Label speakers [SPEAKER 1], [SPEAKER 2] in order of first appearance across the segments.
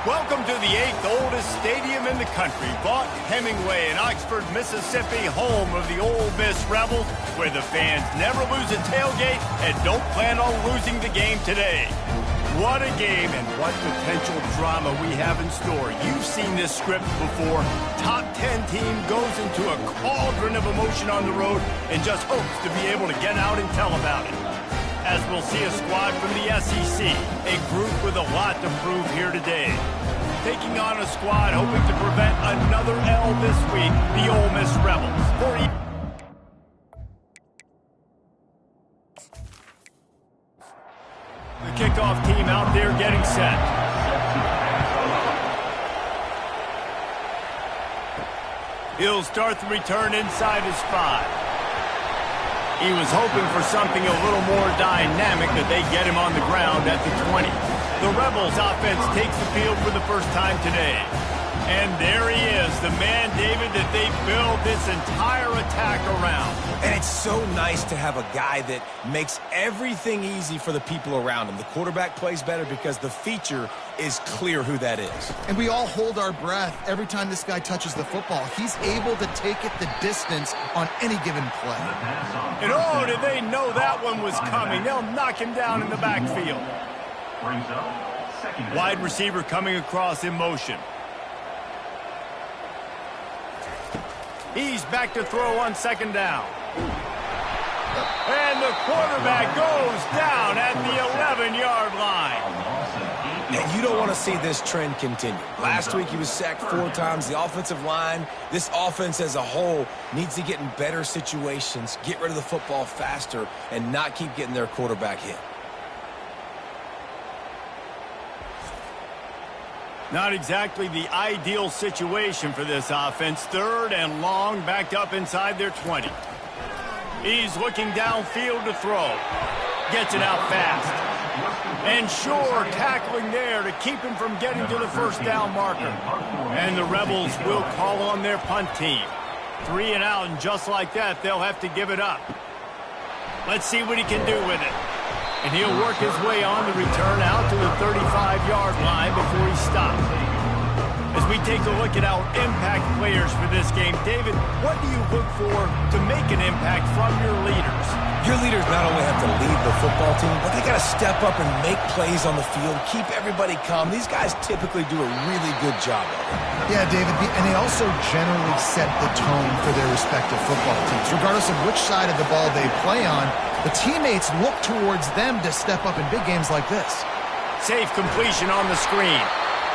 [SPEAKER 1] Welcome to the 8th oldest stadium in the country, Vaught Hemingway in Oxford, Mississippi, home of the Ole Miss Rebels, where the fans never lose a tailgate and don't plan on losing the game today. What a game and what potential drama we have in store. You've seen this script before. Top 10 team goes into a cauldron of emotion on the road and just hopes to be able to get out and tell about it. As we'll see a squad from the SEC, a group with a lot to prove here today. Taking on a squad hoping to prevent another L this week, the Ole Miss Rebels. The kickoff team out there getting set. He'll start the return inside his 5. He was hoping for something a little more dynamic, that they get him on the ground at the 20. The Rebels offense takes the field for the first time today. And there he is, the man, David, that they build this entire attack around.
[SPEAKER 2] And it's so nice to have a guy that makes everything easy for the people around him. The quarterback plays better because the feature is clear who that is.
[SPEAKER 3] And we all hold our breath every time this guy touches the football. He's able to take it the distance on any given play.
[SPEAKER 1] And oh, did they know that one was coming. They'll knock him down in the backfield. Wide receiver coming across in motion. He's back to throw on second down. And the quarterback goes down at the 11-yard line.
[SPEAKER 2] And you don't want to see this trend continue. Last week he was sacked 4 times. The offensive line, this offense as a whole, needs to get in better situations, get rid of the football faster, and not keep getting their quarterback hit.
[SPEAKER 1] Not exactly the ideal situation for this offense. 3rd and long, backed up inside their 20. He's looking downfield to throw. Gets it out fast. And sure, tackling there to keep him from getting to the first down marker. And the Rebels will call on their punt team. 3 and out, and just like that, they'll have to give it up. Let's see what he can do with it. And he'll work his way on the return out to the 35-yard line before he stops. As we take a look at our impact players for this game, David, what do you look for to make an impact from your leaders?
[SPEAKER 2] Your leaders not only have to lead the football team, but they got to step up and make plays on the field, keep everybody calm. These guys typically do a really good job of it.
[SPEAKER 3] Yeah, David, and they also generally set the tone for their respective football teams. Regardless of which side of the ball they play on, the teammates look towards them to step up in big games like this.
[SPEAKER 1] Safe completion on the screen.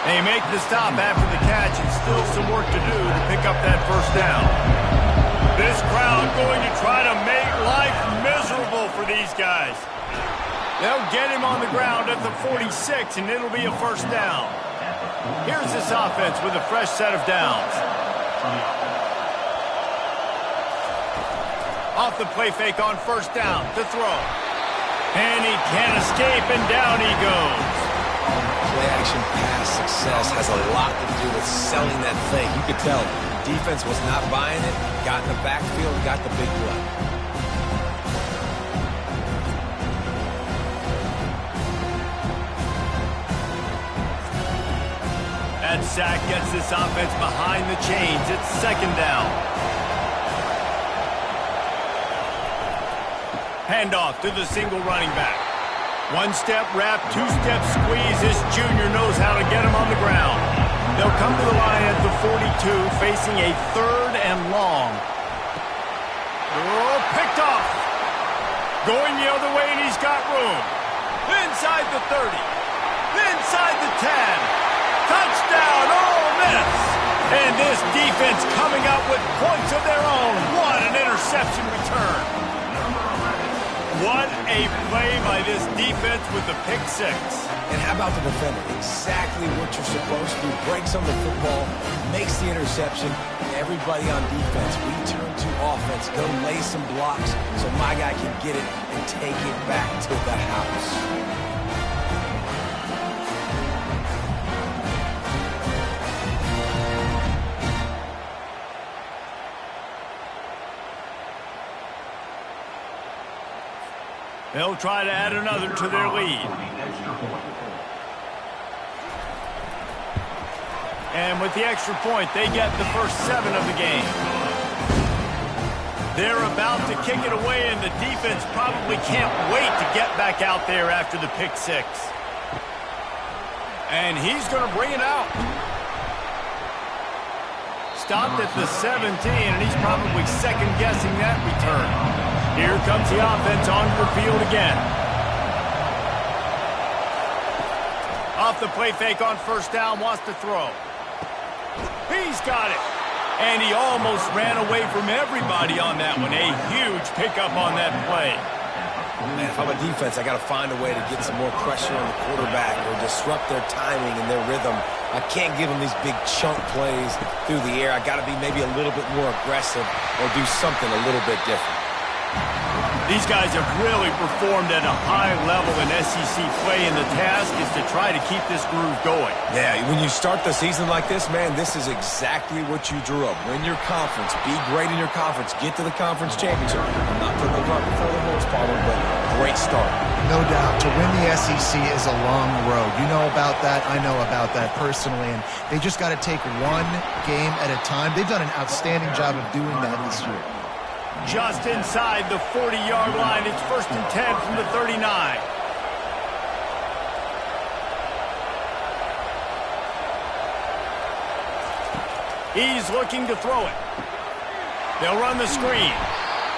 [SPEAKER 1] They make the stop after the catch, and still some work to do to pick up that first down. This crowd going to try to make life miserable for these guys. They'll get him on the ground at the 46, and it'll be a first down. Here's this offense with a fresh set of downs. Off the play fake on first down to throw. And he can't escape, and down he goes.
[SPEAKER 2] Play-action pass success has a lot to do with selling that fake. You could tell defense was not buying it, got in the backfield, got the big play.
[SPEAKER 1] That sack gets this offense behind the chains. It's second down. Handoff to the single running back. 1-step wrap, 2-step squeeze. This junior knows how to get him on the ground. They'll come to the line at the 42, facing a 3rd and long. Oh, picked off. Going the other way, and he's got room. Inside the 30. Inside the 10. Touchdown, Ole Miss. And this defense coming up with points of their own. What an interception return. What a play by this defense with the pick 6.
[SPEAKER 2] And how about the defender? Exactly what you're supposed to do. Breaks on the football, makes the interception. Everybody on defense, we turn to offense. Go lay some blocks so my guy can get it and take it back to the house.
[SPEAKER 1] They'll try to add another to their lead. And with the extra point, they get the first 7 of the game. They're about to kick it away, and the defense probably can't wait to get back out there after the pick 6. And he's going to bring it out. Stopped at the 17, and he's probably second-guessing that return. Here comes the offense onto the field again. Off the play fake on first down, wants to throw. He's got it. And he almost ran away from everybody on that one. A huge pickup on that play.
[SPEAKER 2] Man, if I'm a defense, I got to find a way to get some more pressure on the quarterback or disrupt their timing and their rhythm. I can't give them these big chunk plays through the air. I got to be maybe a little bit more aggressive or do something a little bit different.
[SPEAKER 1] These guys have really performed at a high level in SEC play, and the task is to try to keep this groove going.
[SPEAKER 2] Yeah, when you start the season like this, man, this is exactly what you drew up. Win your conference, be great in your conference, get to the conference championship. I'm not putting the cart before the horse, Paulo, but great start.
[SPEAKER 3] No doubt. To win the SEC is a long road. You know about that. I know about that personally, and they just got to take one game at a time. They've done an outstanding job of doing that this year.
[SPEAKER 1] Just inside the 40-yard line. It's 1st and 10 from the 39. He's looking to throw it. They'll run the screen.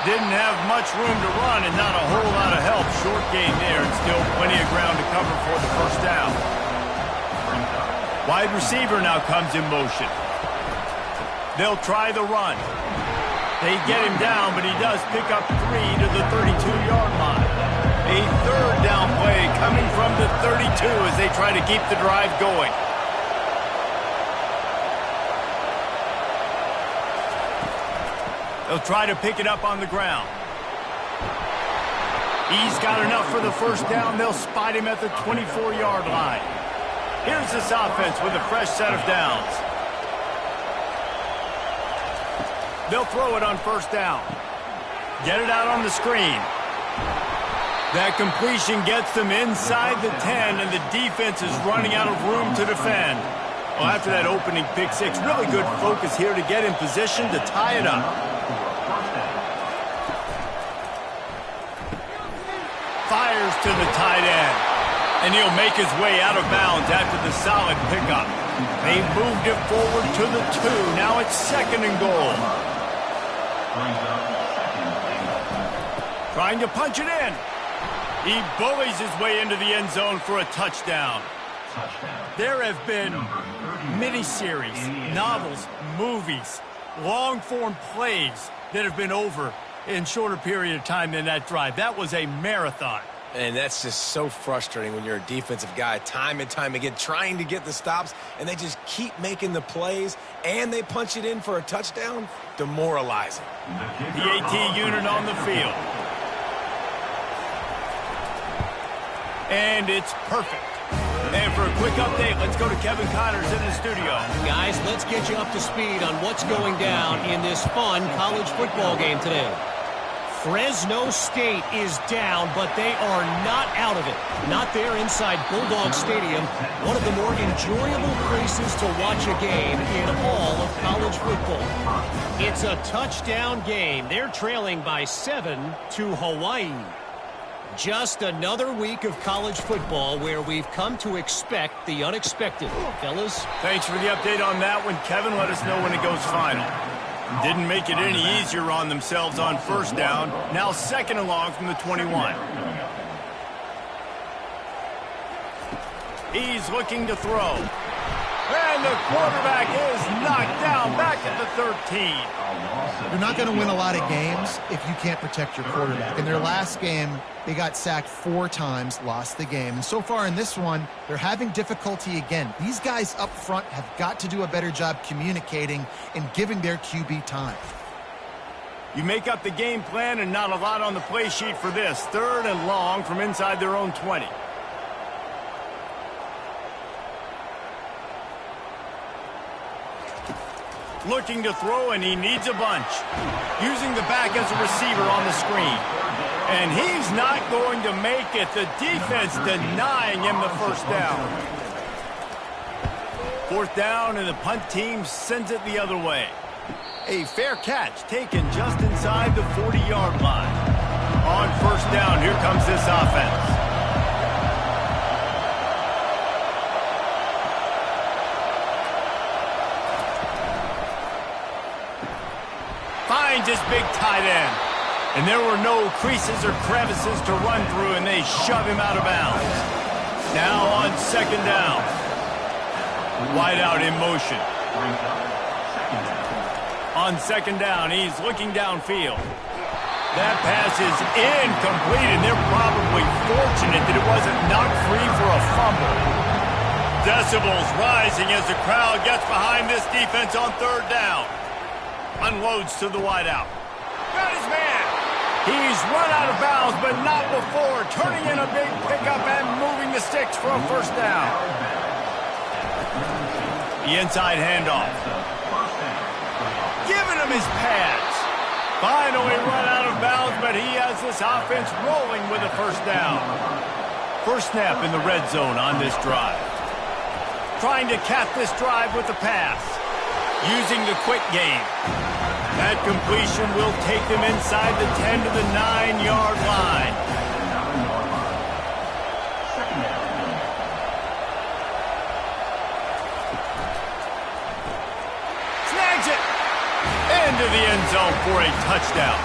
[SPEAKER 1] Didn't have much room to run and not a whole lot of help. Short game there and still plenty of ground to cover for the first down. Wide receiver now comes in motion. They'll try the run. They get him down, but he does pick up 3 to the 32-yard line. A third down play coming from the 32 as they try to keep the drive going. They'll try to pick it up on the ground. He's got enough for the first down. They'll spot him at the 24-yard line. Here's this offense with a fresh set of downs. They'll throw it on first down. Get it out on the screen. That completion gets them inside the 10, and the defense is running out of room to defend. Well, after that opening pick 6, really good focus here to get in position to tie it up. Fires to the tight end, and he'll make his way out of bounds after the solid pickup. They moved it forward to the 2. Now it's 2nd and goal. Trying to punch it in. He bullies his way into the end zone for a touchdown. There have been miniseries, novels, movies, long-form plays that have been over in shorter period of time than that drive. That was a marathon.
[SPEAKER 2] And that's just so frustrating when you're a defensive guy, time and time again, trying to get the stops, and they just keep making the plays, and they punch it in for a touchdown. Demoralizing.
[SPEAKER 1] The AT unit on the field. And it's perfect. And for a quick update, let's go to Kevin Connors in the studio.
[SPEAKER 4] Guys, let's get you up to speed on what's going down in this fun college football game today. Fresno State is down, but they are not out of it. Not there inside Bulldog Stadium, one of the more enjoyable places to watch a game in all of college football. It's a touchdown game. They're trailing by 7 to Hawaii. Just another week of college football where we've come to expect the unexpected. Fellas?
[SPEAKER 1] Thanks for the update on that one, Kevin. Let us know when it goes final. Didn't make it any easier on themselves on first down. Now 2nd and long from the 21. He's looking to throw. And the quarterback is knocked down back at the 13.
[SPEAKER 3] You're not going to win a lot of games if you can't protect your quarterback. In their last game, they got sacked 4 times, lost the game. And so far in this one, they're having difficulty again. These guys up front have got to do a better job communicating and giving their QB time.
[SPEAKER 1] You make up the game plan and not a lot on the play sheet for this. 3rd and long from inside their own 20. Looking to throw, and he needs a bunch. Using the back as a receiver on the screen. And he's not going to make it. The defense denying him the first down. Fourth down, and the punt team sends it the other way. A fair catch taken just inside the 40-yard line. On first down, here comes this offense. Finds his big tight end. And there were no creases or crevices to run through, and they shove him out of bounds. Now on second down. Wide out in motion. On second down, he's looking downfield. That pass is incomplete, and they're probably fortunate that it wasn't knocked free for a fumble. Decibels rising as the crowd gets behind this defense on third down. Unloads to the wideout. Got his man. He's run out of bounds, but not before. Turning in a big pickup and moving the sticks for a first down. The inside handoff. Giving him his pass. Finally run out of bounds, but he has this offense rolling with a first down. First snap in the red zone on this drive. Trying to cap this drive with the pass. Using the quick game. That completion will take them inside the 10 to the 9-yard line. Snags it. Into the end zone for a touchdown.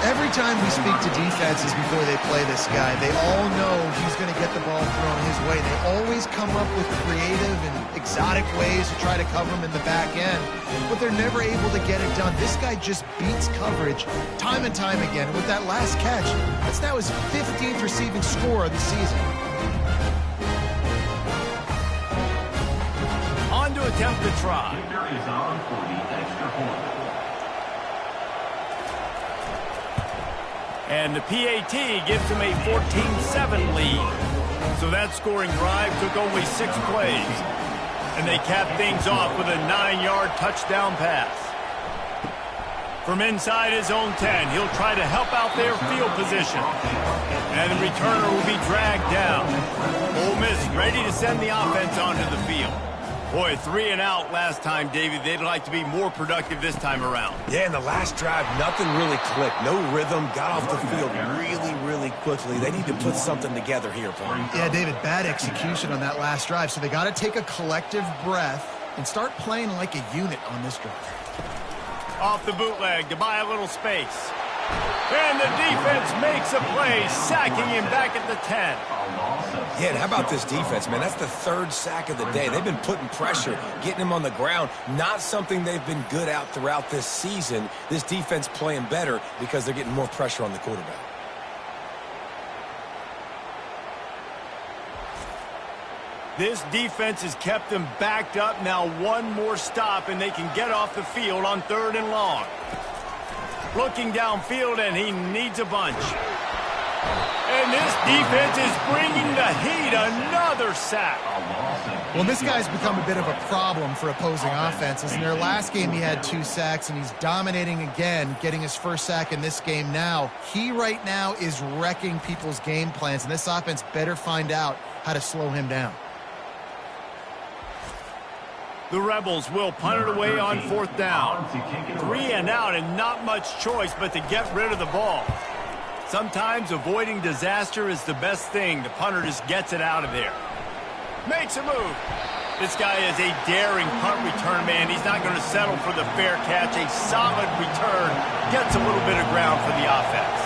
[SPEAKER 3] Every time we speak to defenses before they play this guy, they all know he's going to get the ball thrown his way. They always come up with creative and exotic ways to try to cover him in the back end, but they're never able to get it done. This guy just beats coverage time and time again. With that last catch, that's now his 15th receiving score of the season.
[SPEAKER 1] On to attempt the try.
[SPEAKER 5] Is on for the extra point.
[SPEAKER 1] And the PAT gives him a 14-7 lead. So that scoring drive took only 6 plays. And they capped things off with a 9-yard touchdown pass. From inside his own 10, he'll try to help out their field position. And the returner will be dragged down. Ole Miss ready to send the offense onto the field. Boy, 3 and out last time, David. They'd like to be more productive this time around.
[SPEAKER 2] Yeah, in the last drive, nothing really clicked. No rhythm, got off the field really quickly. They need to put something together here, Paul.
[SPEAKER 3] Yeah, David, bad execution on that last drive, so they got to take a collective breath and start playing like a unit on this drive.
[SPEAKER 1] Off the bootleg to buy a little space. And the defense makes a play, sacking him back at the 10.
[SPEAKER 2] Yeah, and how about this defense, man? That's the 3rd sack of the day. They've been putting pressure, getting him on the ground. Not something they've been good at throughout this season. This defense playing better because they're getting more pressure on the quarterback.
[SPEAKER 1] This defense has kept them backed up. Now one more stop, and they can get off the field on 3rd and long. Looking downfield, and he needs a bunch. And this defense is bringing the heat. Another sack.
[SPEAKER 3] Well, this guy's become a bit of a problem for opposing offenses. In their last game, he had 2 sacks, and he's dominating again, getting his first sack in this game now. He right now is wrecking people's game plans, and this offense better find out how to slow him down.
[SPEAKER 1] The Rebels will punt it away on 4th down. 3 and out, and not much choice but to get rid of the ball. Sometimes avoiding disaster is the best thing. The punter just gets it out of there. Makes a move. This guy is a daring punt return man. He's not going to settle for the fair catch. A solid return. Gets a little bit of ground for the offense.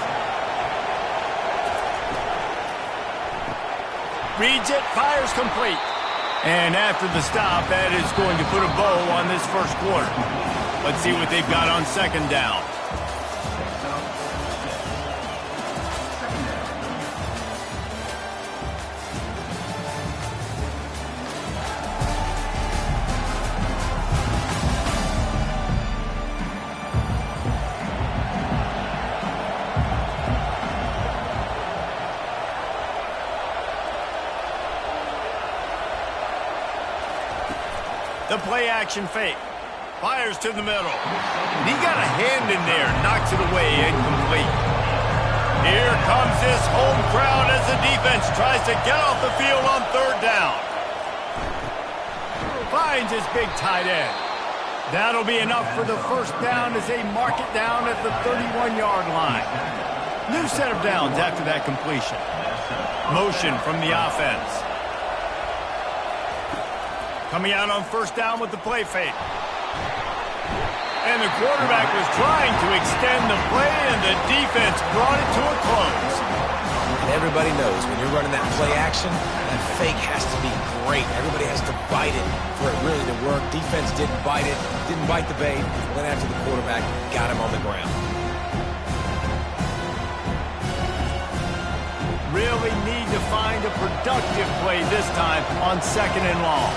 [SPEAKER 1] Reads it, fires complete. And after the stop, that is going to put a bow on this first quarter. Let's see what they've got on 2nd down. The play-action fake. Fires to the middle. He got a hand in there. Knocks it away. Incomplete. Here comes this home crowd as the defense tries to get off the field on 3rd down. finds his big tight end. That'll be enough for the first down as they mark it down at the 31-yard line. New set of downs after that completion. Motion from the offense. Coming out on first down with the play fake. And the quarterback was trying to extend the play, and the defense brought it to a close.
[SPEAKER 2] And everybody knows when you're running that play action, that fake has to be great. Everybody has to bite it for it really to work. Defense didn't bite it, didn't bite the bait, went after the quarterback, got him on the ground.
[SPEAKER 1] Really need to find a productive play this time on second and long.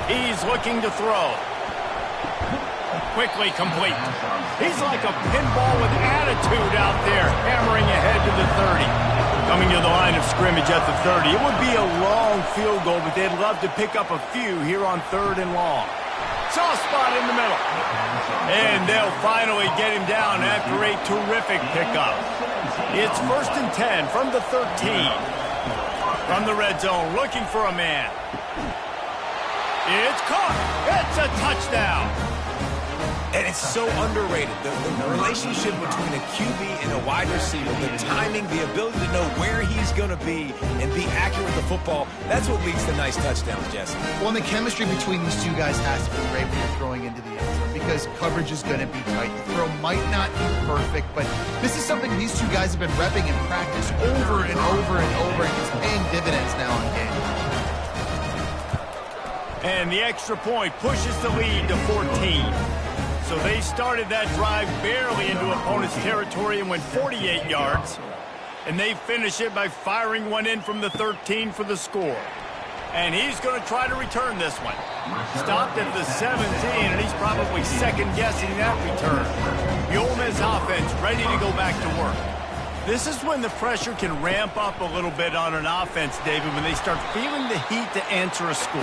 [SPEAKER 1] He's looking to throw. Quickly complete. He's like a pinball with attitude out there, hammering ahead to the 30. Coming to the line of scrimmage at the 30. It would be a long field goal, but they'd love to pick up a few here on third and long. Soft spot in the middle. And they'll finally get him down after a terrific pickup. It's 1st and 10 from the 13. From the red zone, looking for a man. It's caught. It's a touchdown.
[SPEAKER 2] And it's so underrated. The relationship between a QB and a wide receiver, the timing, the ability to know where he's going to be and be accurate with the football, that's what leads to nice touchdowns, Jesse.
[SPEAKER 3] Well, and the chemistry between these two guys has to be great when you're throwing into the end zone because coverage is going to be tight. The throw might not be perfect, but this is something these two guys have been repping in practice over and over and over, and it's paying dividends now in game.
[SPEAKER 1] And the extra point pushes the lead to 14. So they started that drive barely into opponent's territory and went 48 yards. And they finish it by firing one in from the 13 for the score. And he's going to try to return this one. Stopped at the 17, and he's probably second-guessing that return. The Ole Miss offense ready to go back to work. This is when the pressure can ramp up a little bit on an offense, David, when they start feeling the heat to answer a score.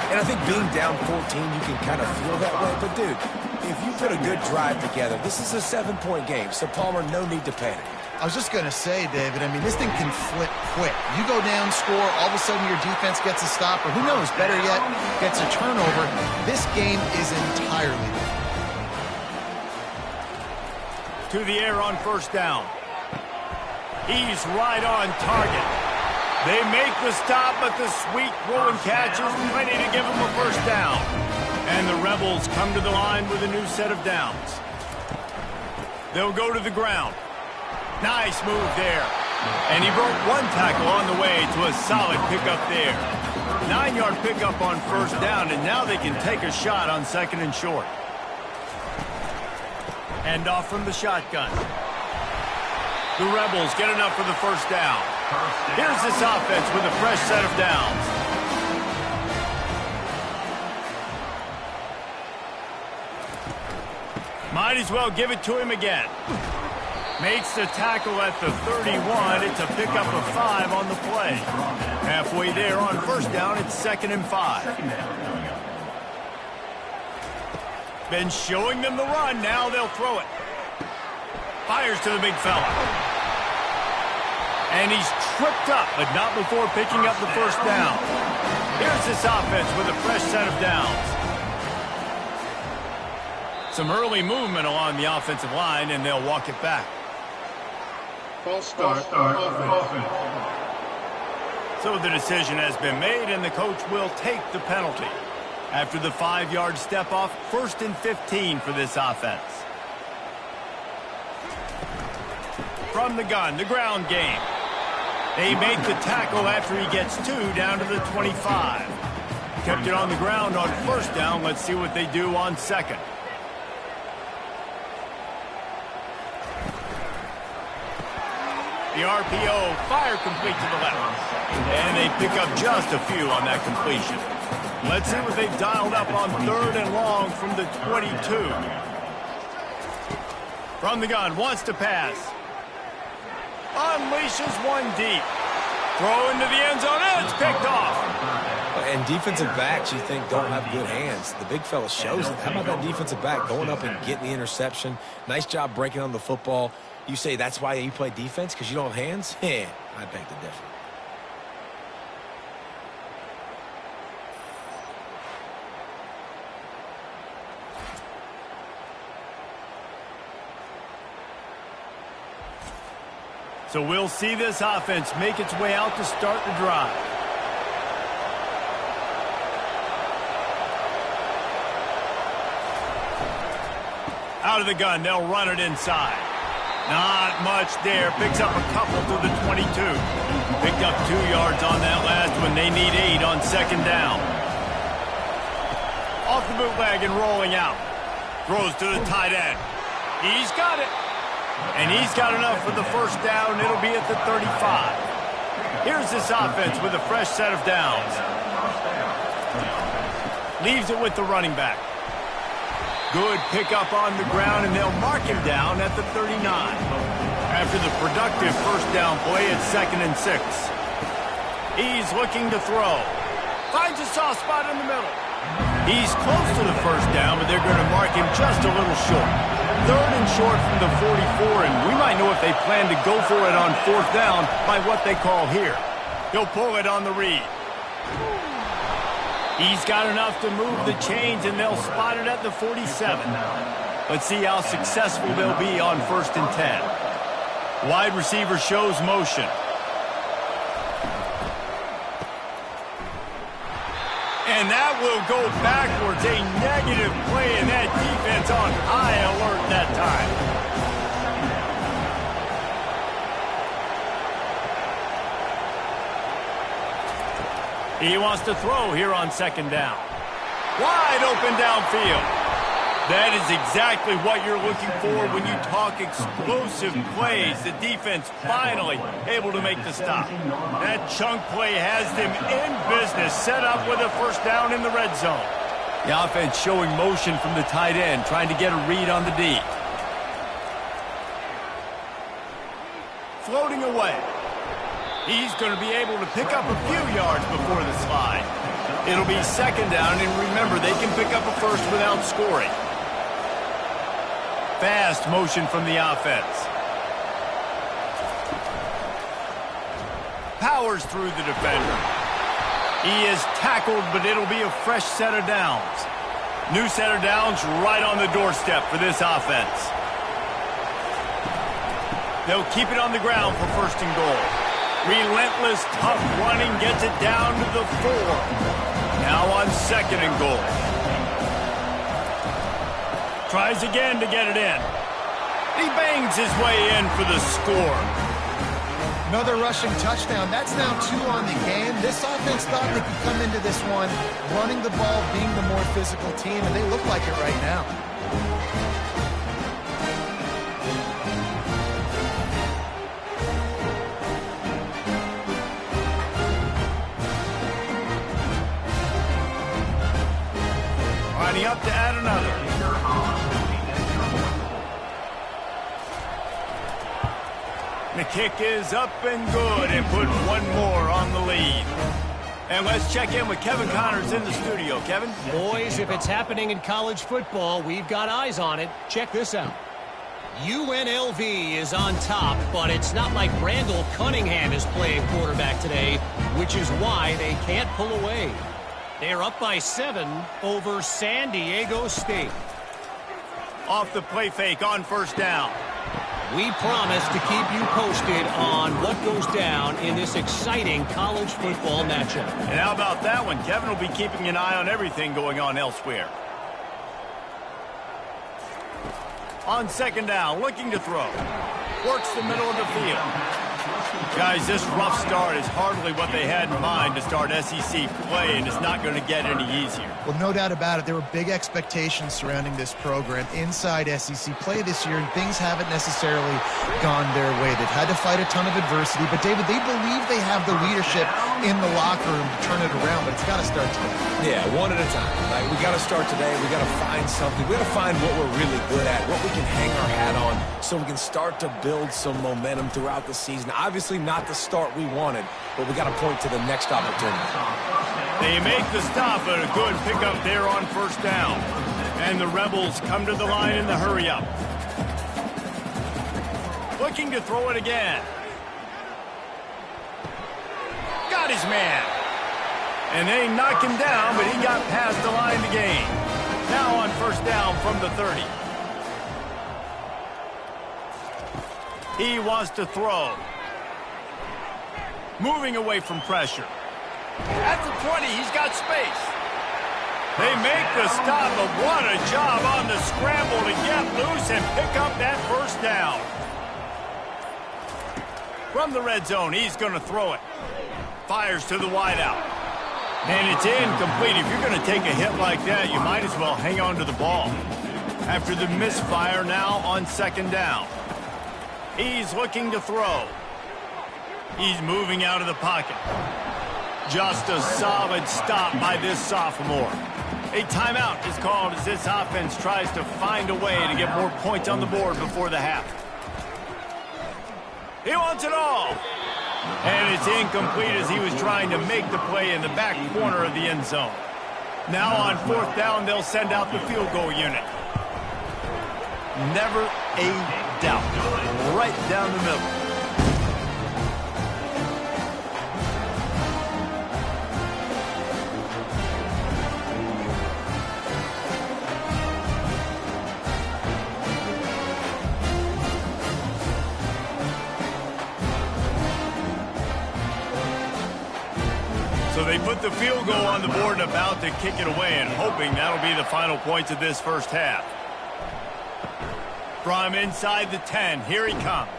[SPEAKER 2] And I think being down 14, you can kind of feel that way. But, dude, if you put a good drive together, this is a 7-point game. So, Palmer, no need to panic.
[SPEAKER 3] I was just going to say, David, I mean, this thing can flip quick. You go down, score, all of a sudden your defense gets a stop, or who knows, better yet, gets a turnover. This game is entirely
[SPEAKER 1] to the air on first down. He's right on target. They make the stop, but the sweet throw and catch is plenty to give him a first down. And the Rebels come to the line with a new set of downs. They'll go to the ground. Nice move there. And he broke one tackle on the way to a solid pickup there. 9-yard pickup on first down, and now they can take a shot on second and short. Hand off from the shotgun. The Rebels get enough for the first down. Here's this offense with a fresh set of downs. Might as well give it to him again. Makes the tackle at the 31. It's a pickup of 5 on the play. Halfway there on first down, it's 2nd and 5. Been showing them the run. Now they'll throw it. Fires to the big fella. And he's tripped up, but not before picking up the first down. Here's this offense with a fresh set of downs. Some early movement along the offensive line, and they'll walk it back.
[SPEAKER 5] False start.
[SPEAKER 1] So the decision has been made, and the coach will take the penalty. After the 5-yard step off, 1st and 15 for this offense. From the gun, the ground game. They make the tackle after he gets 2 down to the 25. Kept it on the ground on first down. Let's see what they do on second. The RPO, fire complete to the left. And they pick up just a few on that completion. Let's see what they've dialed up on 3rd and long from the 22. From the gun, wants to pass. Unleashes one deep. Throw into the end zone, and it's picked off.
[SPEAKER 2] And defensive backs, you think, don't have good hands. The big fella shows it. How about that defensive back going up and getting the interception? Nice job breaking on the football. You say that's why you play defense, because you don't have hands? Yeah, I beg to differ.
[SPEAKER 1] So we'll see this offense make its way out to start the drive. Out of the gun, they'll run it inside. Not much there. Picks up a couple to the 22. Picked up 2 yards on that last one. They need 8 on second down. Off the bootleg and rolling out. Throws to the tight end. He's got it. And he's got enough for the first down. It'll be at the 35. Here's this offense with a fresh set of downs. Leaves it with the running back. Good pickup on the ground, and they'll mark him down at the 39. After the productive first down play, it's 2nd and 6. He's looking to throw. Finds a soft spot in the middle. He's close to the first down, but they're going to mark him just a little short. 3rd and short from the 44, and we might know if they plan to go for it on 4th down by what they call here. He'll pull it on the read. He's got enough to move the chains, and they'll spot it at the 47. Let's see how successful they'll be on 1st and 10. Wide receiver shows motion. And that will go backwards. A negative play, and that defense on high alert that time. He wants to throw here on 2nd down. Wide open downfield. That is exactly what you're looking for when you talk explosive plays. The defense finally able to make the stop. That chunk play has them in business, set up with a first down in the red zone. The offense showing motion from the tight end, trying to get a read on the D. Floating away. He's going to be able to pick up a few yards before the slide. It'll be 2nd down, and remember, they can pick up a first without scoring. Fast motion from the offense. Powers through the defender. He is tackled, but it'll be a fresh set of downs. New set of downs right on the doorstep for this offense. They'll keep it on the ground for 1st and goal. Relentless, tough running gets it down to the 4. Now on 2nd and goal. Tries again to get it in. He bangs his way in for the score.
[SPEAKER 3] Another rushing touchdown. That's now 2 on the game. This offense thought they could come into this one running the ball, being the more physical team, and they look like it right now.
[SPEAKER 1] Up to add another. The kick is up and good, and put one more on the lead. And let's check in with Kevin Connors in the studio. Kevin?
[SPEAKER 4] Boys, if it's happening in college football, we've got eyes on it. Check this out. UNLV is on top, but it's not like Randall Cunningham is playing quarterback today, which is why they can't pull away. They're up by 7 over San Diego State.
[SPEAKER 1] Off the play fake on 1st down.
[SPEAKER 4] We promise to keep you posted on what goes down in this exciting college football matchup.
[SPEAKER 1] And how about that one? Kevin will be keeping an eye on everything going on elsewhere. On 2nd down, looking to throw. Works the middle of the field. Guys, this rough start is hardly what they had in mind to start SEC play, and it's not going to get any easier.
[SPEAKER 3] Well, no doubt about it. There were big expectations surrounding this program inside SEC play this year, and things haven't necessarily gone their way. They've had to fight a ton of adversity, but, David, they believe they have the leadership in the locker room to turn it around, but it's got to start today.
[SPEAKER 2] Yeah, one at a time. Like, we got to start today. We got to find something. We got to find what we're really good at, what we can hang our hat on, so we can start to build some momentum throughout the season. Obviously not the start we wanted, but we got to point to the next opportunity.
[SPEAKER 1] They make the stop, but a good pickup there on 1st down. And the Rebels come to the line in the hurry-up. Looking to throw it again. Got his man. And they knock him down, but he got past the line to gain. Now on 1st down from the 30. He wants to throw. Moving away from pressure. At the 20, he's got space. They make the stop, but what a job on the scramble to get loose and pick up that first down. From the red zone, he's going to throw it. Fires to the wideout. And it's incomplete. If you're going to take a hit like that, you might as well hang on to the ball. After the misfire, now on second down. He's looking to throw. He's moving out of the pocket. Just a solid stop by this sophomore. A timeout is called as this offense tries to find a way to get more points on the board before the half. He wants it all. And it's incomplete as he was trying to make the play in the back corner of the end zone. Now on fourth down, they'll send out the field goal unit. Never a doubt. Right down the middle. So they put the field goal on the board and about to kick it away, and hoping that'll be the final points of this first half. From inside the 10, here he comes.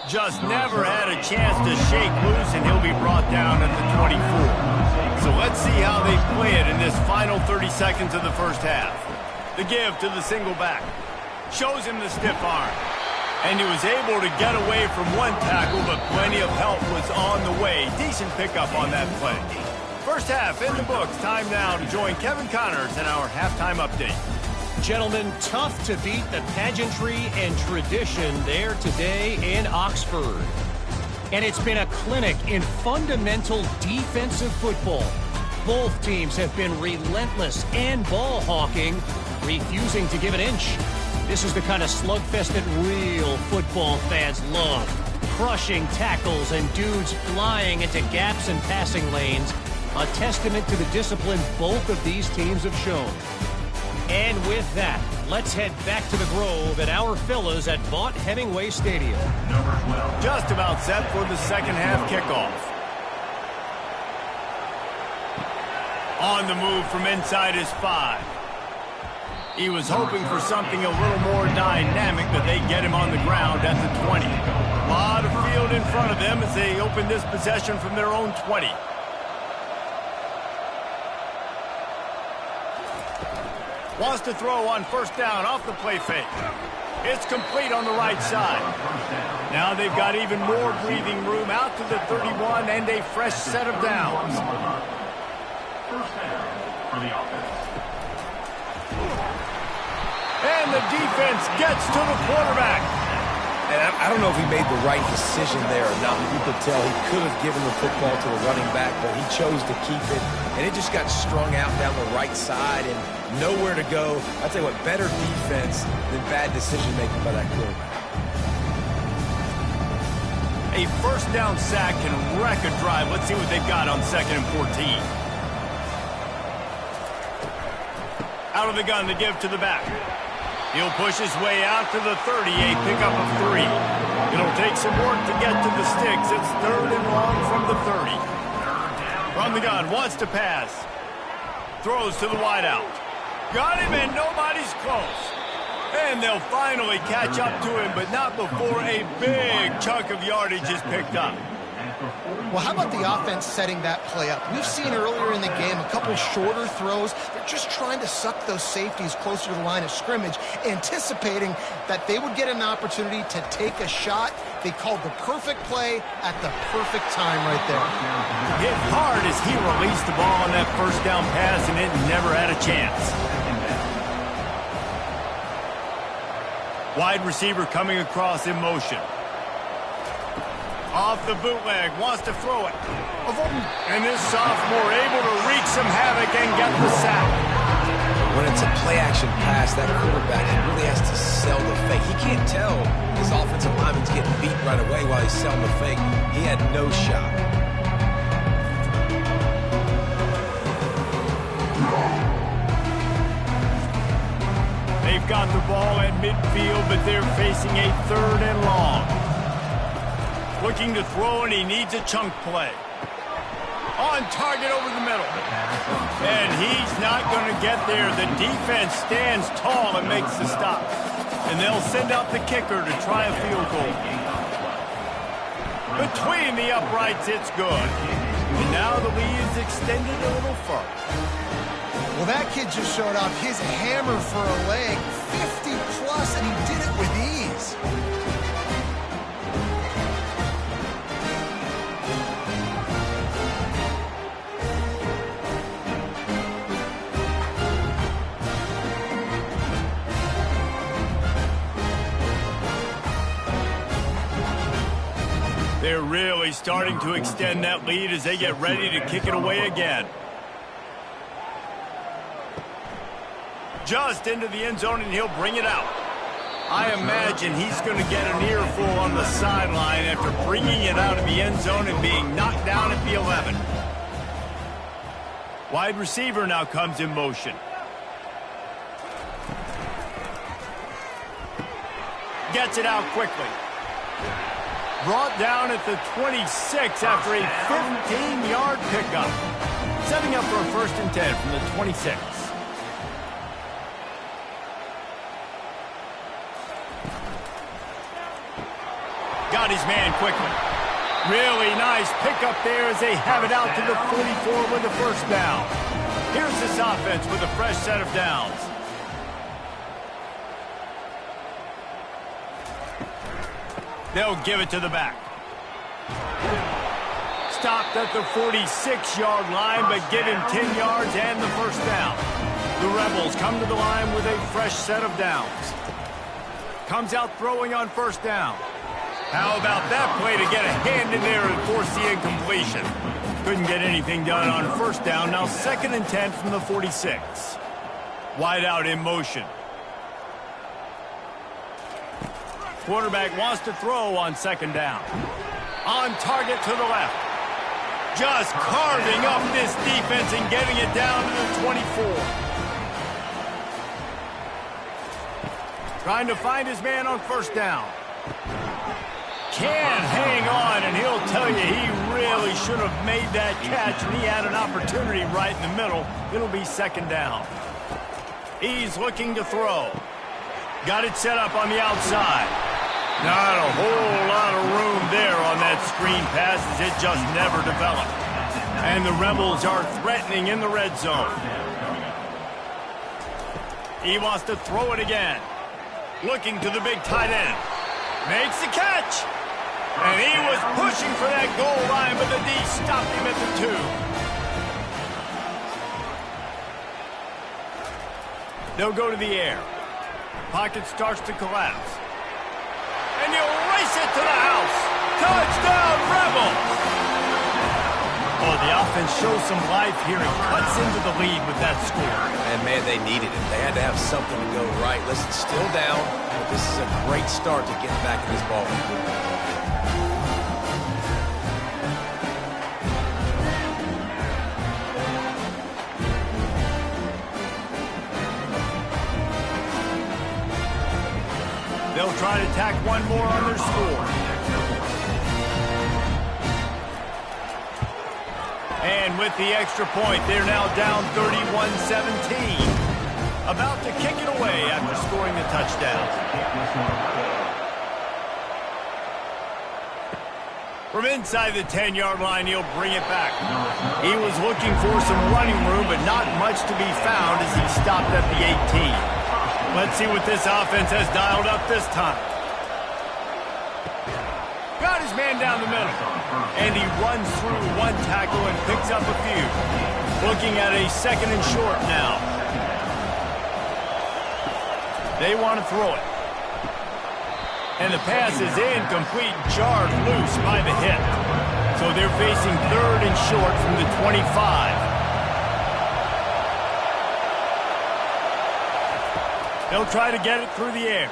[SPEAKER 1] Just never had a chance to shake loose, and he'll be brought down at the 24. So let's see how they play it in this final 30 seconds of the first half. The give to the single back. Shows him the stiff arm. And he was able to get away from one tackle, but plenty of help was on the way. Decent pickup on that play. First half in the books. Time now to join Kevin Connors in our halftime update.
[SPEAKER 4] Gentlemen, tough to beat the pageantry and tradition there today in Oxford. And it's been a clinic in fundamental defensive football. Both teams have been relentless and ball hawking, refusing to give an inch. This is the kind of slugfest that real football fans love. Crushing tackles and dudes flying into gaps and passing lanes. A testament to the discipline both of these teams have shown. And with that, let's head back to the Grove at our fellas at Vaught Hemingway Stadium.
[SPEAKER 1] Just about set for the second half kickoff. On the move from inside his 5. He was hoping for something a little more dynamic, but they get him on the ground at the 20. A lot of field in front of them as they open this possession from their own 20. Wants to throw on first down off the play fake. It's complete on the right side. Now they've got even more breathing room out to the 31 and a fresh set of downs.
[SPEAKER 5] First down for the offense.
[SPEAKER 1] And the defense gets to the quarterback.
[SPEAKER 2] And I don't know if he made the right decision there or not. You could tell he could have given the football to the running back, but he chose to keep it. And it just got strung out down the right side and nowhere to go. I'll tell you what, better defense than bad decision-making by that quarterback.
[SPEAKER 1] A first down sack can wreck a drive. Let's see what they've got on 2nd and 14. Out of the gun to give to the back. He'll push his way out to the 30, a pickup of 3. It'll take some work to get to the sticks. It's 3rd and long from the 30. From the gun, wants to pass. Throws to the wideout. Got him, and nobody's close. And they'll finally catch up to him, but not before a big chunk of yardage is picked up.
[SPEAKER 3] Well, how about the offense setting that play up? We've seen earlier in the game a couple shorter throws. They're just trying to suck those safeties closer to the line of scrimmage, anticipating that they would get an opportunity to take a shot. They called the perfect play at the perfect time right there.
[SPEAKER 1] Hit hard as he released the ball on that first down pass, and it never had a chance. Wide receiver coming across in motion. Off the bootleg, wants to throw it. And this sophomore able to wreak some havoc and get the sack.
[SPEAKER 2] When it's a play-action pass, that quarterback really has to sell the fake. He can't tell his offensive lineman's getting beat right away while he's selling the fake. He had no shot.
[SPEAKER 1] They've got the ball at midfield, but they're facing a 3rd and long. Looking to throw, and he needs a chunk play. On target over the middle. And he's not going to get there. The defense stands tall and makes the stop. And they'll send out the kicker to try a field goal. Between the uprights, it's good. And now the lead is extended a little further.
[SPEAKER 3] Well, that kid just showed off his hammer for a leg, 50-plus, and he did it with ease.
[SPEAKER 1] They're really starting to extend that lead as they get ready to kick it away again. Just into the end zone, and he'll bring it out. I imagine he's going to get an earful on the sideline after bringing it out of the end zone and being knocked down at the 11. Wide receiver now comes in motion. Gets it out quickly. Brought down at the 26 after a 15-yard pickup. Setting up for a 1st and 10 from the 26. Got his man quickly. Really nice pickup there as they have it out to the 44 with the 1st down. Here's this offense with a fresh set of downs. They'll give it to the back. Stopped at the 46-yard line, but give him 10 yards and the 1st down. The Rebels come to the line with a fresh set of downs. Comes out throwing on 1st down. How about that play to get a hand in there and force the incompletion? Couldn't get anything done on 1st down. Now 2nd and 10 from the 46. Wide out in motion. Quarterback wants to throw on 2nd down. On target to the left. Just carving up this defense and getting it down to the 24. Trying to find his man on 1st down. Can't hang on, and he'll tell you he really should have made that catch, and he had an opportunity right in the middle. It'll be 2nd down. He's looking to throw. Got it set up on the outside. Not a whole lot of room there on that screen pass as it just never developed. And the Rebels are threatening in the red zone. He wants to throw it again. Looking to the big tight end. Makes the catch. And he was pushing for that goal line, but the D stopped him at the 2. They'll go to the air. Pocket starts to collapse. And he'll race it to the house. Touchdown, Rebels! Oh, the offense shows some life here and cuts into the lead with that score.
[SPEAKER 2] And, man, they needed it. They had to have something to go right. Listen, still down, but this is a great start to getting back in this ball game.
[SPEAKER 1] They'll try to tack one more on their score. And with the extra point, they're now down 31-17. About to kick it away after scoring the touchdown. From inside the 10-yard line, he'll bring it back. He was looking for some running room, but not much to be found as he stopped at the 18. Let's see what this offense has dialed up this time. Got his man down the middle. And he runs through one tackle and picks up a few. Looking at a 2nd and short now. They want to throw it. And the pass is incomplete, jarred loose by the hit. So they're facing 3rd and short from the 25. They'll try to get it through the air.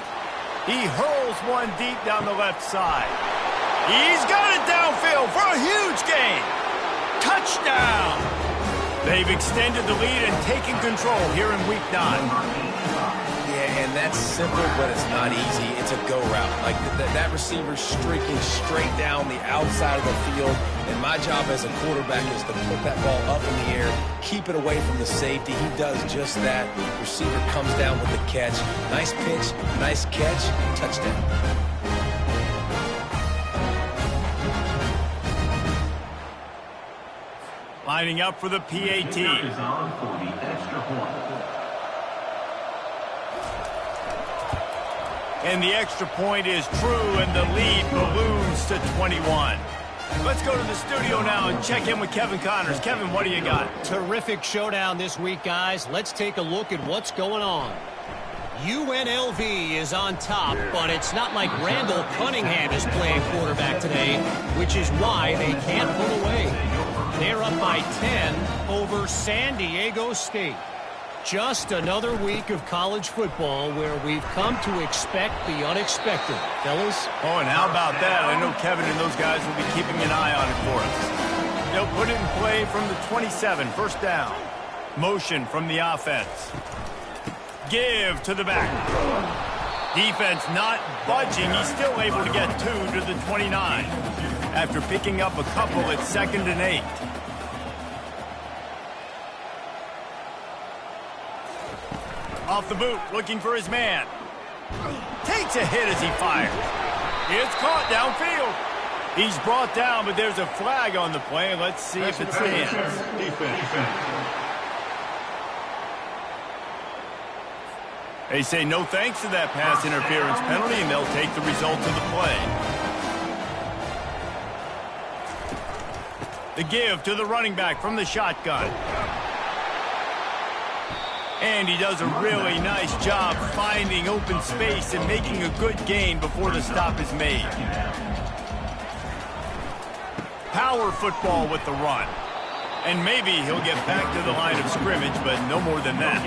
[SPEAKER 1] He hurls one deep down the left side. He's got it downfield for a huge gain. Touchdown! They've extended the lead and taken control here in Week 9.
[SPEAKER 2] Yeah, and and that's simple, but it's not easy. It's a go route. Like that receiver streaking straight down the outside of the field, and my job as a quarterback is to put that ball up in the air, keep it away from the safety. He does just that. Receiver comes down with the catch. Nice pitch, nice catch, touchdown.
[SPEAKER 1] Lining up for the PAT.
[SPEAKER 5] Is on for the extra point.
[SPEAKER 1] And the extra point is true, and the lead balloons to 21. Let's go to the studio now and check in with Kevin Connors. Kevin, what do you got?
[SPEAKER 4] Terrific showdown this week, guys. Let's take a look at what's going on. UNLV is on top, but it's not like Randall Cunningham is playing quarterback today, which is why they can't pull away. They're up by 10 over San Diego State. Just another week of college football where we've come to expect the unexpected. Fellas?
[SPEAKER 1] Oh, and how about that? I know Kevin and those guys will be keeping an eye on it for us. They'll put it in play from the 27, first down. Motion from the offense. Give to the back. Defense not budging. He's still able to get 2 to the 29. After picking up a couple at 2nd and 8. Off the boot, looking for his man. Takes a hit as he fires. It's caught downfield. He's brought down, but there's a flag on the play. Let's see if it stands. They say no thanks to that pass interference penalty, and they'll take the result of the play. The give to the running back from the shotgun. And he does a really nice job finding open space and making a good gain before the stop is made. Power football with the run. And maybe he'll get back to the line of scrimmage, but no more than that.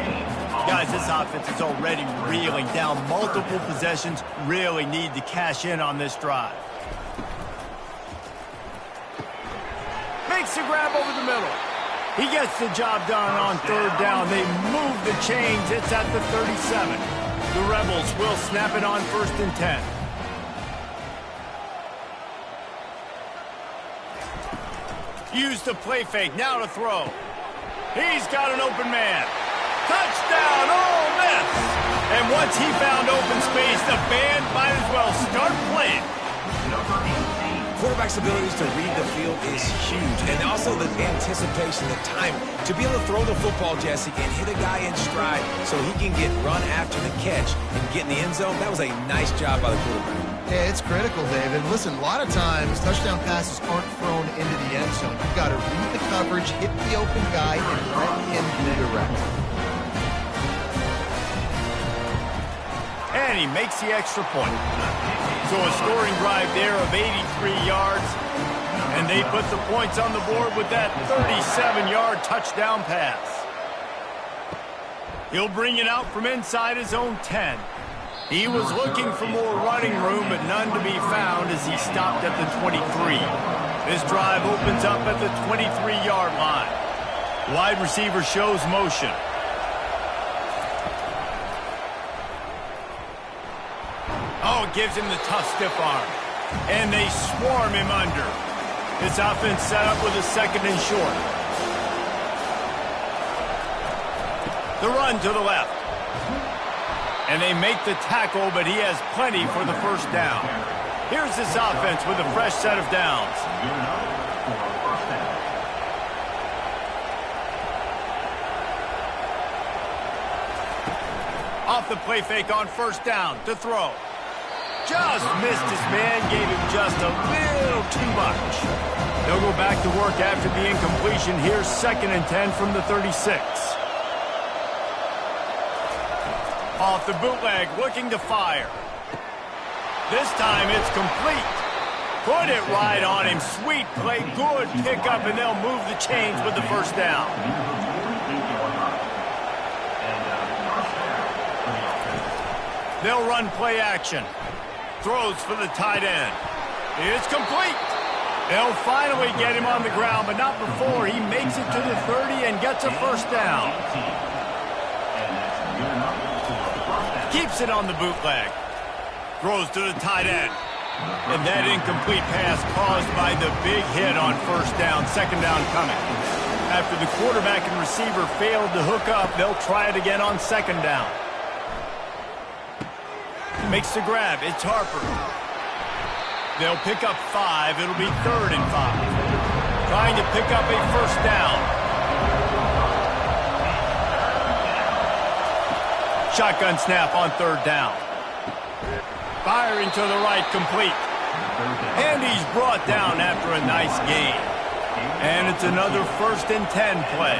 [SPEAKER 1] Guys, this offense is already reeling down multiple possessions. Really need to cash in on this drive. Makes the grab over the middle. He gets the job done on 3rd down. They move the chains. It's at the 37. The Rebels will snap it on 1st and 10. Use the play fake. Now to throw. He's got an open man. Touchdown, Ole Miss! And once he found open space, the band might as well start playing.
[SPEAKER 2] Quarterback's abilities to read the field is huge, and also the anticipation, the time to be able to throw the football, Jesse, and hit a guy in stride so he can get run after the catch and get in the end zone. That was a nice job by the quarterback.
[SPEAKER 3] Yeah, it's critical, David. Listen, a lot of times touchdown passes aren't thrown into the end zone. You've got to read the coverage, hit the open guy, and let him redirect.
[SPEAKER 1] And he makes the extra point. So a scoring drive there of 83 yards. And they put the points on the board with that 37-yard touchdown pass. He'll bring it out from inside his own 10. He was looking for more running room, but none to be found as he stopped at the 23. This drive opens up at the 23-yard line. Wide receiver shows motion. Oh, gives him the tough stiff arm. And they swarm him under. This offense set up with a 2nd and short. The run to the left. And they make the tackle, but he has plenty for the first down. Here's this offense with a fresh set of downs. Off the play fake on 1st down to throw. Just missed his man, gave him just a little too much. They'll go back to work after the incompletion. Here's 2nd and 10 from the 36. Off the bootleg, looking to fire. This time it's complete. Put it right on him. Sweet play, good pickup, and they'll move the chains with the first down. They'll run play action. Throws for the tight end. It's complete. They'll finally get him on the ground, but not before he makes it to the 30 and gets a first down. Keeps it on the bootleg. Throws to the tight end. And that incomplete pass caused by the big hit on first down, second down coming. After the quarterback and receiver failed to hook up, they'll try it again on second down. Makes the grab. It's Harper. They'll pick up 5. It'll be 3rd and 5. Trying to pick up a first down. Shotgun snap on 3rd down. Firing to the right, complete. And he's brought down after a nice gain. And it's another 1st and 10 play.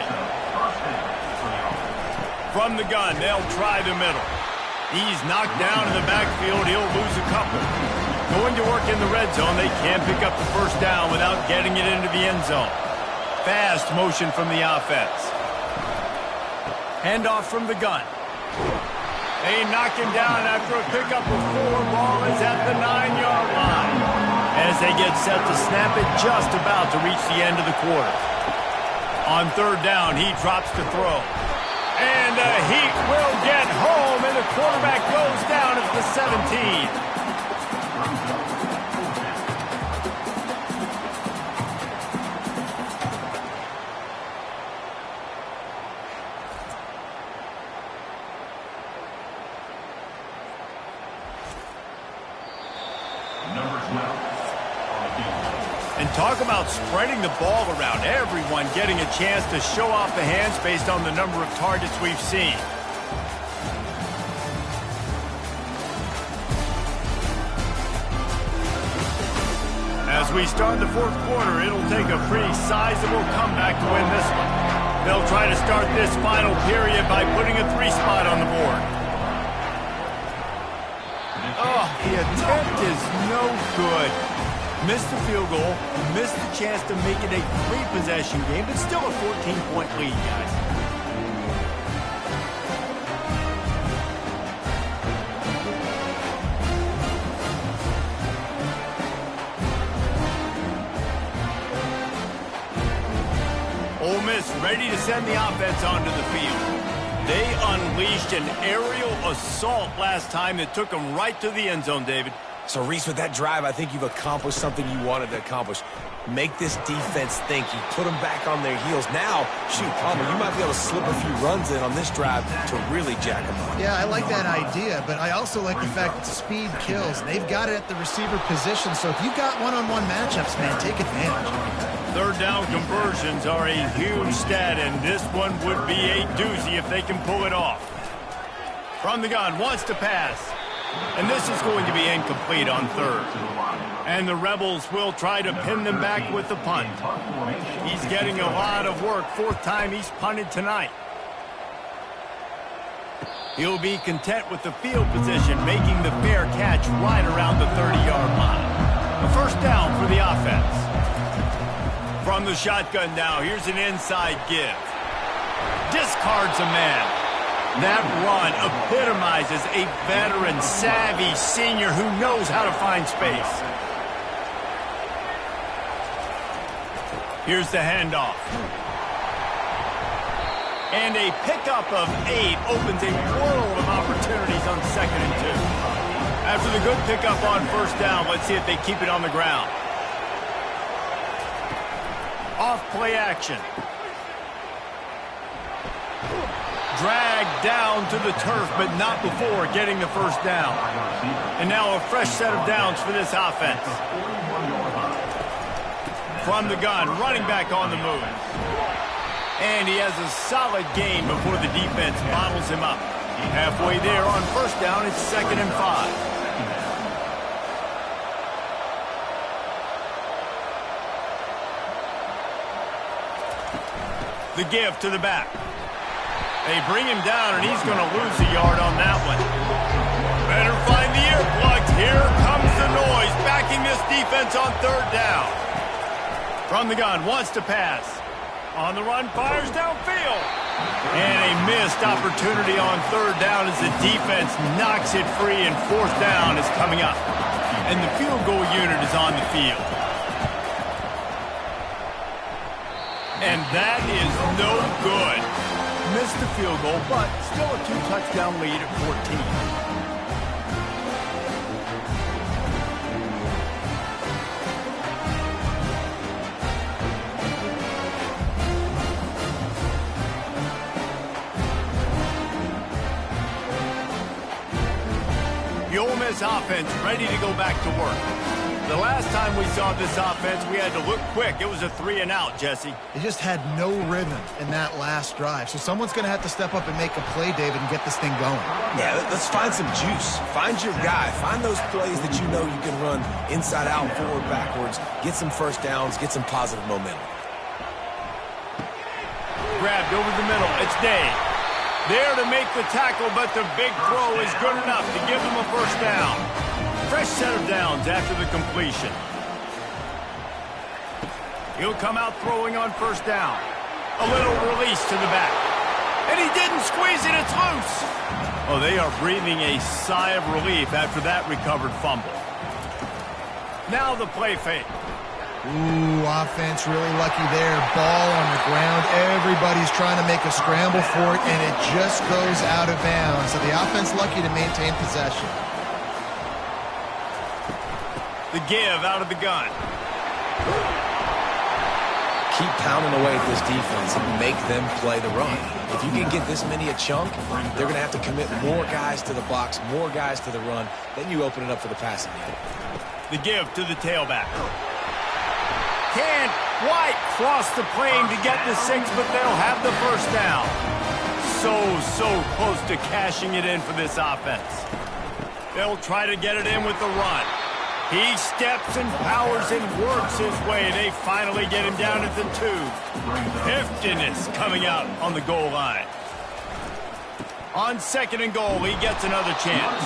[SPEAKER 1] From the gun, they'll try the middle. He's knocked down in the backfield. He'll lose a couple. Going to work in the red zone. They can't pick up the first down without getting it into the end zone. Fast motion from the offense. Handoff from the gun. They knock him down after a pickup of 4. Ball is at the 9-yard line. As they get set to snap it, just about to reach the end of the quarter. On 3rd down, he drops to throw. And the Heat will get home, and the quarterback goes down at the 17. And talk about spreading the ball around. Everyone getting a chance to show off the hands based on the number of targets we've seen. As we start the 4th quarter, it'll take a pretty sizable comeback to win this one. They'll try to start this final period by putting a 3 spot on the board. Oh, the attempt is no good. Missed the field goal, missed the chance to make it a 3-possession game, but still a 14-point lead, guys. Ole Miss ready to send the offense onto the field. They unleashed an aerial assault last time that took them right to the end zone, David.
[SPEAKER 2] So, Reese, with that drive, I think you've accomplished something you wanted to accomplish. Make this defense think. You put them back on their heels. Now, shoot, Palmer, you might be able to slip a few runs in on this drive to really jack them up.
[SPEAKER 3] Yeah, I like that idea, but I also like the fact that speed kills. They've got it at the receiver position, so if you've got one-on-one matchups, man, take advantage.
[SPEAKER 1] 3rd down conversions are a huge stat, and this one would be a doozy if they can pull it off. From the gun, wants to pass. And this is going to be incomplete on 3rd. And the Rebels will try to pin them back with the punt. He's getting a lot of work. 4th time he's punted tonight. He'll be content with the field position, making the fair catch right around the 30-yard line. A first down for the offense. From the shotgun now, here's an inside give. Discards a man. That run epitomizes a veteran, savvy senior who knows how to find space. Here's the handoff. And a pickup of 8 opens a world of opportunities on 2nd and 2. After the good pickup on first down, let's see if they keep it on the ground. Off play action. Dragged down to the turf, but not before getting the first down. And now a fresh set of downs for this offense. From the gun, running back on the move. And he has a solid gain before the defense bottles him up. Halfway there on first down, it's 2nd and 5. The give to the back. They bring him down, and he's going to lose a yard on that one. Better find the earplugs. Here comes the noise, backing this defense on 3rd down. From the gun, wants to pass. On the run, fires downfield. And a missed opportunity on 3rd down as the defense knocks it free, and 4th down is coming up. And the field goal unit is on the field. And that is no good. Missed the field goal, but still a 2-touchdown lead at 14. The Ole Miss offense ready to go back to work. The last time we saw this offense, we had to look quick. It was a 3-and-out, Jesse.
[SPEAKER 3] They just had no rhythm in that last drive. So someone's going to have to step up and make a play, David, and get this thing going.
[SPEAKER 2] Yeah, let's find some juice. Find your guy. Find those plays that you know you can run inside out, forward, backwards. Get some first downs. Get some positive momentum.
[SPEAKER 1] Grabbed over the middle. It's Day. There to make the tackle, but the big throw is good enough to give them a first down. Fresh set of downs after the completion. He'll come out throwing on first down. A little release to the back. And he didn't squeeze it, it's loose. Oh, they are breathing a sigh of relief after that recovered fumble. Now the play fake.
[SPEAKER 3] Ooh, offense really lucky there. Ball on the ground. Everybody's trying to make a scramble for it, and it just goes out of bounds. So the offense lucky to maintain possession.
[SPEAKER 1] The give out of the gun.
[SPEAKER 2] Keep pounding away at this defense and make them play the run. If you can get this many a chunk, they're going to have to commit more guys to the box, more guys to the run. Then you open it up for the passing game.
[SPEAKER 1] The give to the tailback. Can White cross the plane to get the 6, but they'll have the first down. So close to cashing it in for this offense. They'll try to get it in with the run. He steps and powers and works his way. They finally get him down at the 2. Heftiness coming out on the goal line. On 2nd and goal, he gets another chance.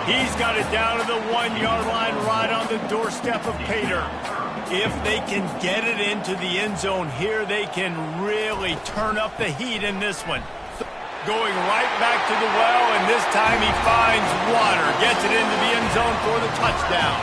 [SPEAKER 1] He's got it down to the 1-yard line right on the doorstep of Pater. If they can get it into the end zone here, they can really turn up the heat in this one. Going right back to the well, and this time he finds water. Gets it into the end zone for the touchdown.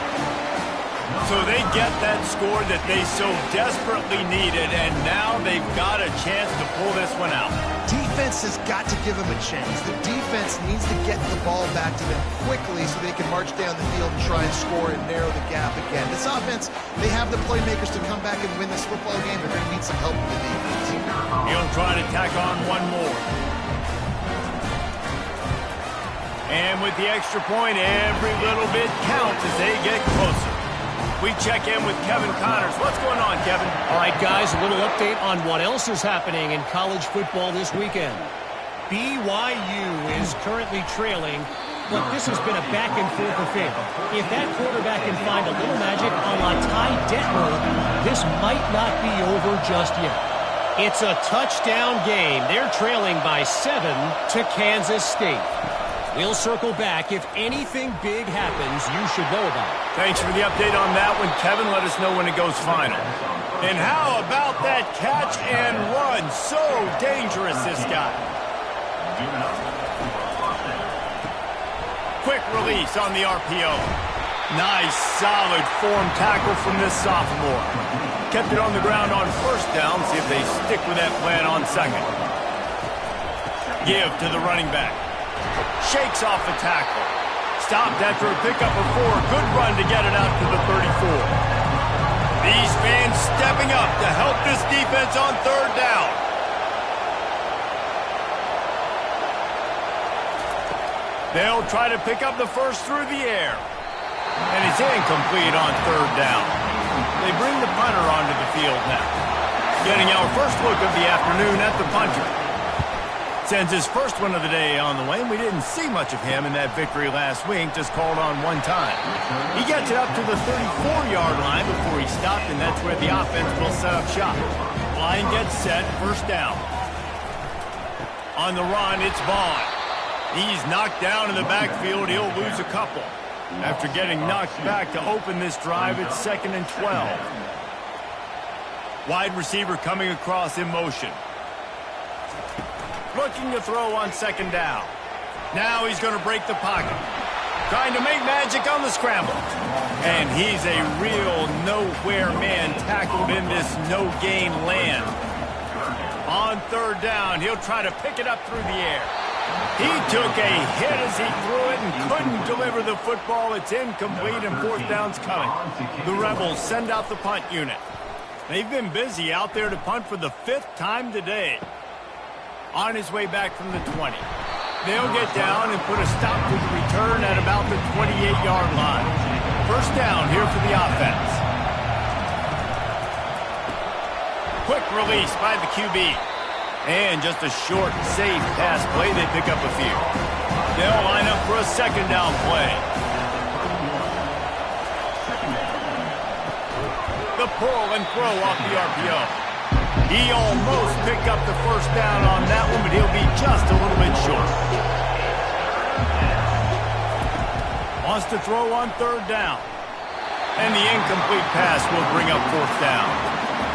[SPEAKER 1] So they get that score that they so desperately needed, and now they've got a chance to pull this one out.
[SPEAKER 3] Defense has got to give them a chance. The defense needs to get the ball back to them quickly so they can march down the field and try and score and narrow the gap again. This offense, they have the playmakers to come back and win this football game. They're going to need some help from the defense.
[SPEAKER 1] He'll try to tack on one more. And with the extra point, every little bit counts as they get closer. We check in with Kevin Connors. What's going on, Kevin?
[SPEAKER 4] All right, guys, a little update on what else is happening in college football this weekend. BYU is currently trailing, but this has been a back-and-forth affair. If that quarterback can find a little magic a la Ty Detmer, this might not be over just yet. It's a touchdown game. They're trailing by 7 to Kansas State. We'll circle back. If anything big happens, you should know about it.
[SPEAKER 1] Thanks for the update on that one, Kevin. Let us know when it goes final. And how about that catch and run? So dangerous, this guy. Quick release on the RPO. Nice, solid form tackle from this sophomore. Kept it on the ground on first down. See if they stick with that plan on 2nd. Give to the running back. Shakes off the tackle. Stopped after a pickup of 4. Good run to get it out to the 34. These fans stepping up to help this defense on 3rd down. They'll try to pick up the first through the air. And it's incomplete on 3rd down. They bring the punter onto the field now. Getting our first look of the afternoon at the punter. Sends his first one of the day on the way, and we didn't see much of him in that victory last week, just called on one time. He gets it up to the 34-yard line before he stopped, and that's where the offense will set up shop. Line gets set, first down. On the run, it's Vaughn. He's knocked down in the backfield. He'll lose a couple. After getting knocked back to open this drive, it's 2nd and 12. Wide receiver coming across in motion. Looking to throw on 2nd down. Now he's going to break the pocket. Trying to make magic on the scramble. And he's a real nowhere man tackled in this no-gain land. On third down, he'll try to pick it up through the air. He took a hit as he threw it and couldn't deliver the football. It's incomplete and fourth down's coming. The Rebels send out the punt unit. They've been busy out there to punt for the 5th time today. On his way back from the 20. They'll get down and put a stop to the return at about the 28-yard line. First down here for the offense. Quick release by the QB. And just a short, safe pass play. They pick up a few. They'll line up for a second down play. The pull and throw off the RPO. He almost picked up the first down on that one, but he'll be just a little bit short. Wants to throw on third down. And the incomplete pass will bring up fourth down.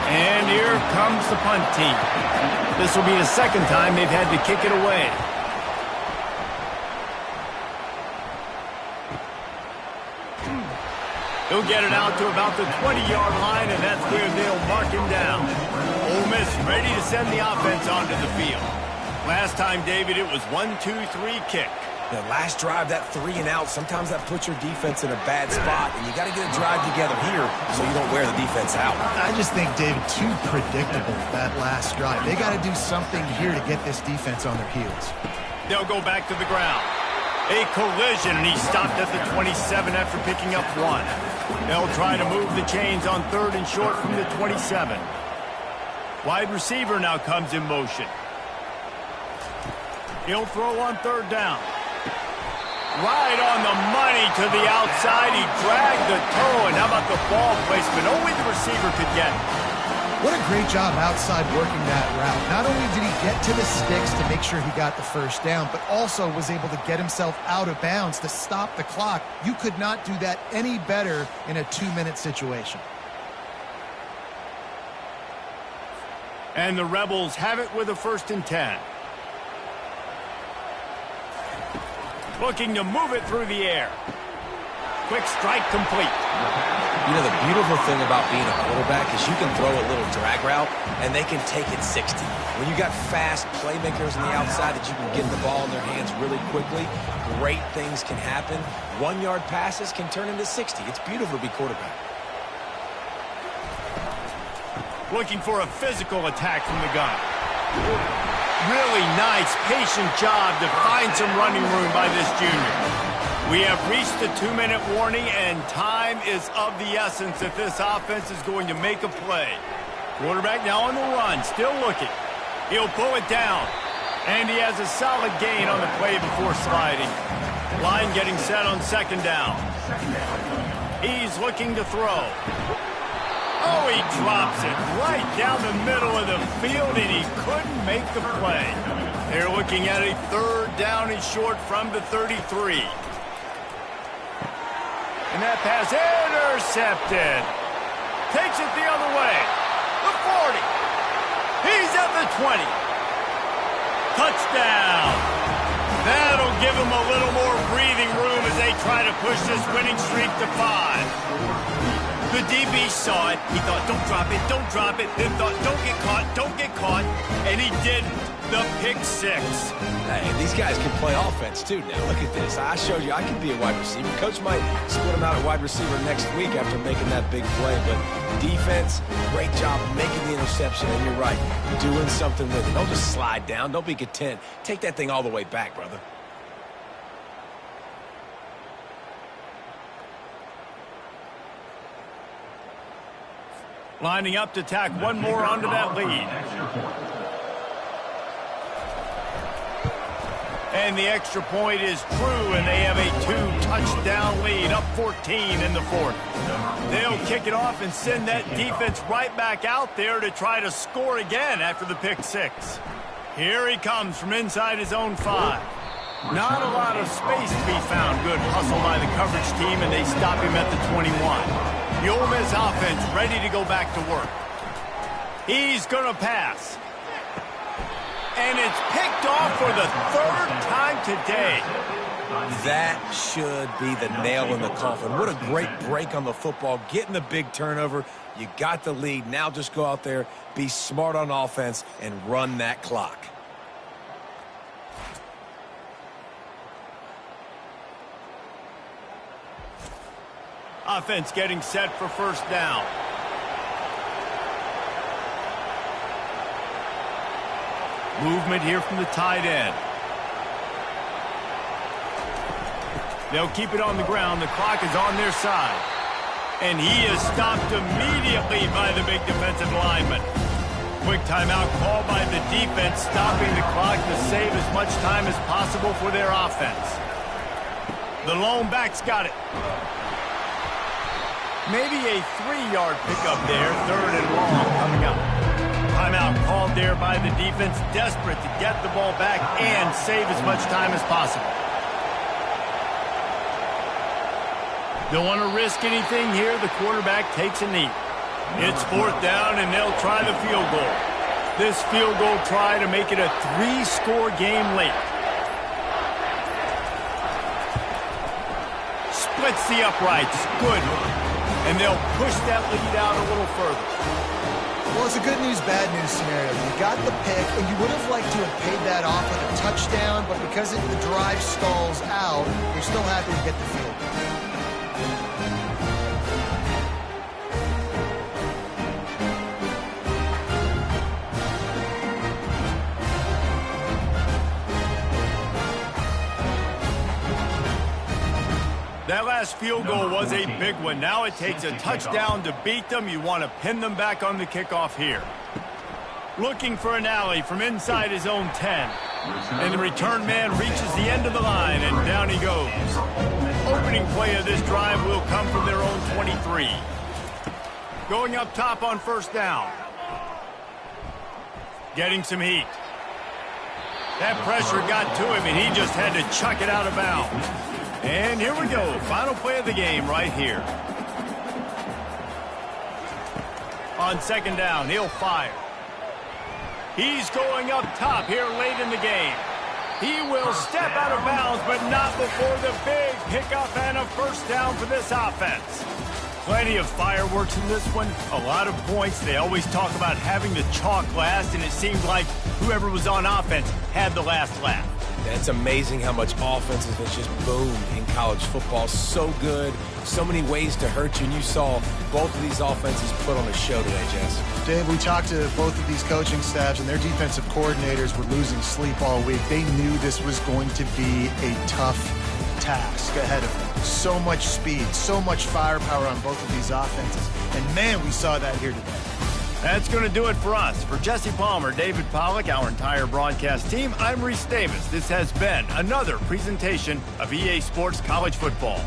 [SPEAKER 1] And here comes the punt team. This will be the second time they've had to kick it away. He'll get it out to about the 20-yard line, and that's where they'll mark him down. Ole Miss ready to send the offense onto the field. Last time, David, it was 1-2-3 kick.
[SPEAKER 2] The last drive, that 3-and-out, sometimes that puts your defense in a bad spot, and you got to get a drive together here so you don't wear the defense out.
[SPEAKER 3] I just think, David, too predictable, that last drive. They got to do something here to get this defense on their heels. They'll
[SPEAKER 1] go back to the ground. A collision, and he stopped at the 27 after picking up 1. They'll try to move the chains on third and short from the 27. Wide receiver now comes in motion. He'll throw on third down. Right on the money to the outside. He dragged the toe, and how about the ball placement? Only the receiver could get it.
[SPEAKER 3] What a great job outside working that route. Not only did he get to the sticks to make sure he got the first down, but also was able to get himself out of bounds to stop the clock. You could not do that any better in a 2-minute situation.
[SPEAKER 1] And the Rebels have it with a 1st and 10. Looking to move it through the air. Quick strike complete.
[SPEAKER 2] You know, the beautiful thing about being a quarterback is you can throw a little drag route, and they can take it 60. When you got fast playmakers on the outside that you can get the ball in their hands really quickly, great things can happen. 1-yard passes can turn into 60. It's beautiful to be quarterback.
[SPEAKER 1] Looking for a physical attack from the gun. Really nice, patient job to find some running room by this junior. We have reached the 2-minute warning, and time is of the essence if this offense is going to make a play. Quarterback now on the run, still looking. He'll pull it down, and he has a solid gain on the play before sliding. Line getting set on second down. He's looking to throw. Oh, he drops it right down the middle of the field, and he couldn't make the play. They're looking at a third down and short from the 33. And that pass intercepted. Takes it the other way. The 40. He's at the 20. Touchdown. That'll give him a little more breathing room as they try to push this winning streak to 5. The DB saw it. He thought, don't drop it. Then thought, don't get caught. And he didn't. The pick 6.
[SPEAKER 2] Hey, these guys can play offense, too. Now, look at this. I showed you I can be a wide receiver. Coach might split him out at wide receiver next week after making that big play. But defense, great job making the interception. And you're right, doing something with it. Don't just slide down. Don't be content. Take that thing all the way back, brother.
[SPEAKER 1] Lining up to tack one more onto that lead. And the extra point is true, and they have a 2-touchdown lead, up 14 in the 4th. They'll kick it off and send that defense right back out there to try to score again after the pick 6. Here he comes from inside his own 5. Not a lot of space to be found. Good hustle by the coverage team, and they stop him at the 21. The Ole Miss offense ready to go back to work. He's going to pass. And it's picked off for the 3rd time today.
[SPEAKER 2] That should be the nail in the coffin. What a great break on the football, getting the big turnover. You got the lead. Now just go out there, be smart on offense, and run that clock.
[SPEAKER 1] Offense getting set for first down. Movement here from the tight end. They'll keep it on the ground. The clock is on their side. And he is stopped immediately by the big defensive lineman. Quick timeout called by the defense, stopping the clock to save as much time as possible for their offense. The lone back's got it. Maybe a 3-yard pickup there, third and long coming up. Timeout called there by the defense, desperate to get the ball back and save as much time as possible. Don't want to risk anything here. The quarterback takes a knee. It's fourth down, and they'll try the field goal. This field goal try to make it a 3-score game late. Splits the uprights. Good. And they'll push that lead out a little further.
[SPEAKER 3] Well, it's a good news, bad news scenario. You got the pick, and you would have liked to have paid that off with a touchdown, but because the drive stalls out, you're still happy to get the field goal.
[SPEAKER 1] That last field goal was a big one. Now it takes a touchdown to beat them. You want to pin them back on the kickoff here. Looking for an alley from inside his own 10. And the return man reaches the end of the line, and down he goes. Opening play of this drive will come from their own 23. Going up top on first down. Getting some heat. That pressure got to him, and he just had to chuck it out of bounds. And here we go. Final play of the game right here. On second down, he'll fire. He's going up top here late in the game. He will step out of bounds, but not before the big pickup and a first down for this offense. Plenty of fireworks in this one. A lot of points. They always talk about having the chalk last, and it seemed like whoever was on offense had the last laugh.
[SPEAKER 2] It's amazing how much offense has just boomed in college football. So good, so many ways to hurt you, and you saw both of these offenses put on a show today, Jess.
[SPEAKER 3] Dave, we talked to both of these coaching staffs, and their defensive coordinators were losing sleep all week. They knew this was going to be a tough task ahead of them. So much speed, so much firepower on both of these offenses. And, man, we saw that here today.
[SPEAKER 1] That's going to do it for us. For Jesse Palmer, David Pollack, our entire broadcast team, I'm Reese Davis. This has been another presentation of EA Sports College Football.